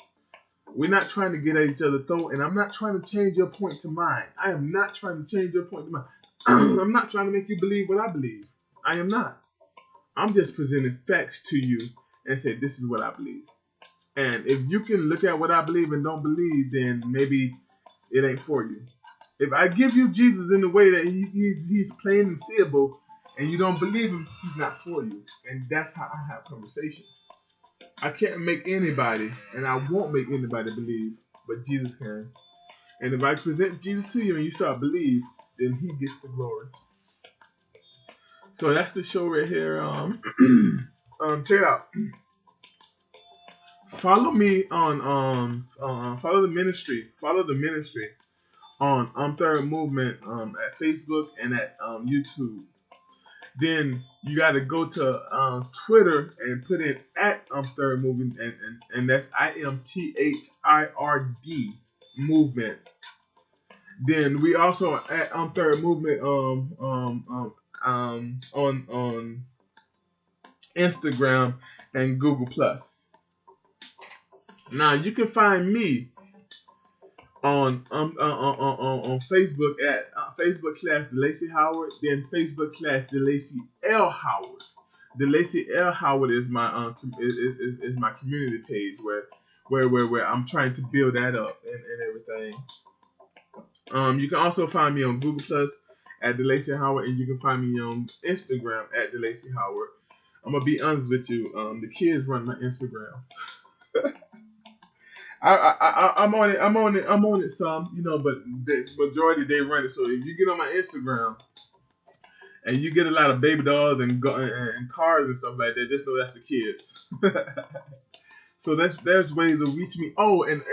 We're not trying to get at each other's throat, and I'm not trying to change your point to mine. I am not trying to change your point to mine. I'm not trying to make you believe what I believe. I am not. I'm just presenting facts to you and say this is what I believe. And if you can look at what I believe and don't believe, then maybe it ain't for you. If I give you Jesus in the way that he's plain and seeable, and you don't believe him, he's not for you. And that's how I have conversations. I can't make anybody, and I won't make anybody believe, but Jesus can. And if I present Jesus to you and you start believe, then he gets the glory. So that's the show right here. Check it out. Follow me on follow the ministry. Follow the ministry on Third Movement at Facebook and at YouTube. Then you got to go to Twitter and put in at Third Movement, and that's IMTHIRD movement. Then we also at Third Movement on Instagram and Google Plus. Now you can find me on Facebook at Facebook/DeLacy Howard, then Facebook/DeLacy L Howard. DeLacy L Howard is my is my community page where I'm trying to build that up and everything. You can also find me on Google Plus at DeLacy Howard, and you can find me on Instagram at DeLacy Howard. I'm gonna be honest with you. The kids run my Instagram. I'm on it some, but the majority they run it. So if you get on my Instagram and you get a lot of baby dolls and cars and stuff like that, just know that's the kids. So there's ways to reach me. Oh, and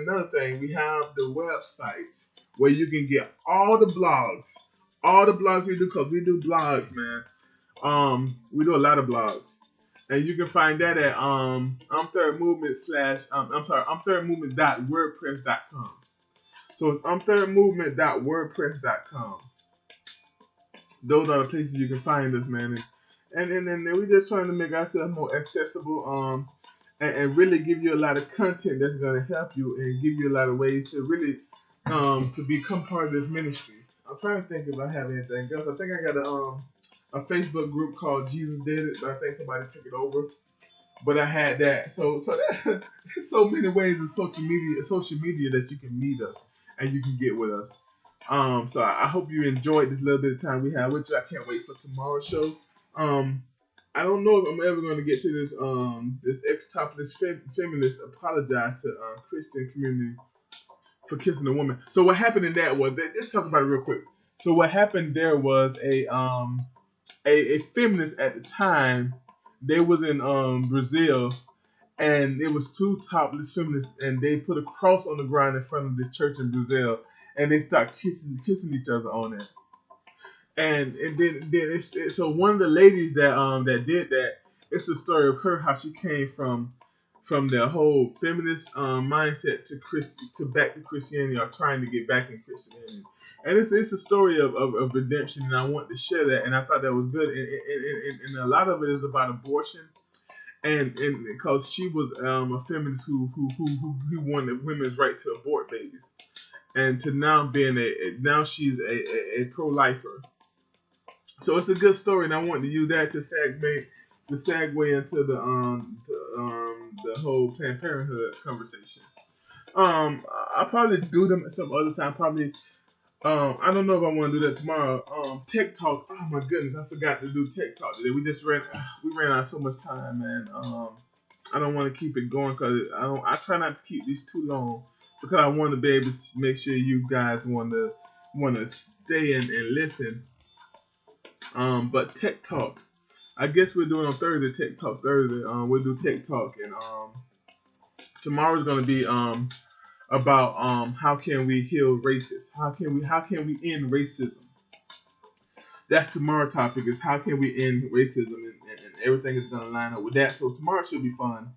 another thing, we have the websites where you can get all the blogs we do, because we do blogs, man. We do a lot of blogs. And you can find that at Third Movement thirdmovement.wordpress.com. So it's thirdmovement.wordpress.com. Those are the places you can find us, man. And we're just trying to make ourselves more accessible, and really give you a lot of content that's gonna help you and give you a lot of ways to really to become part of this ministry. I'm trying to think if I have anything else. I think I got a Facebook group called Jesus Did It, but I think somebody took it over. But I had that. So there's so many ways of social media that you can meet us and you can get with us. So I hope you enjoyed this little bit of time we had with you. I can't wait for tomorrow's show. I don't know if I'm ever going to get to this ex-topless feminist apologize to Christian community for kissing a woman. So what happened in that was, let's talk about it real quick. So what happened there was a feminist at the time. They was in Brazil, and it was two topless feminists, and they put a cross on the ground in front of this church in Brazil, and they start kissing each other on it. And then so one of the ladies that did that, it's the story of her, how she came from the whole feminist mindset to back to Christianity, or trying to get back in Christianity. And it's a story of redemption, and I want to share that, and I thought that was good. And a lot of it is about abortion, and because she was a feminist who wanted women's right to abort babies, and to now being now she's a pro-lifer. So it's a good story, and I want to use that to segue into the whole Planned Parenthood conversation. I'll probably do them some other time. Probably. I don't know if I want to do that tomorrow. Tech talk. Oh my goodness, I forgot to do tech talk today. We ran out of so much time, man. I don't want to keep it going because I try not to keep these too long because I want to be able to make sure you guys want to stay and listen. But tech talk. I guess we're doing on Thursday. Tech talk Thursday. We'll do tech talk and tomorrow's gonna be about how can we heal racism? How can we end racism? That's tomorrow's topic is how can we end racism and everything is gonna line up with that. So tomorrow should be fun.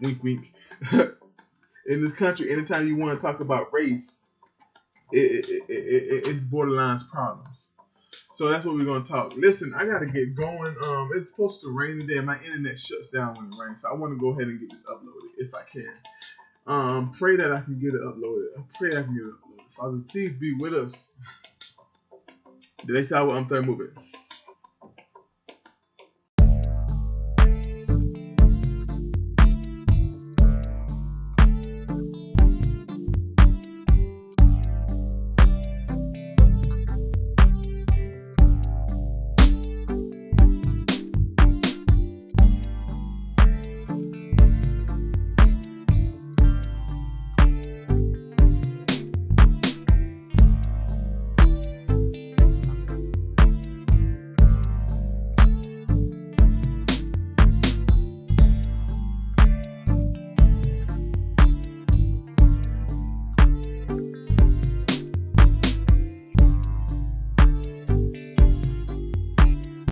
Wink wink. In this country, anytime you want to talk about race, it's borderline problems. So that's what we're gonna talk. Listen, I gotta get going. It's supposed to rain today, and my internet shuts down when it rains. So I want to go ahead and get this uploaded if I can. Pray that I can get it uploaded. I pray I can get it uploaded. Father, please be with us. Did they start with I'm third moving?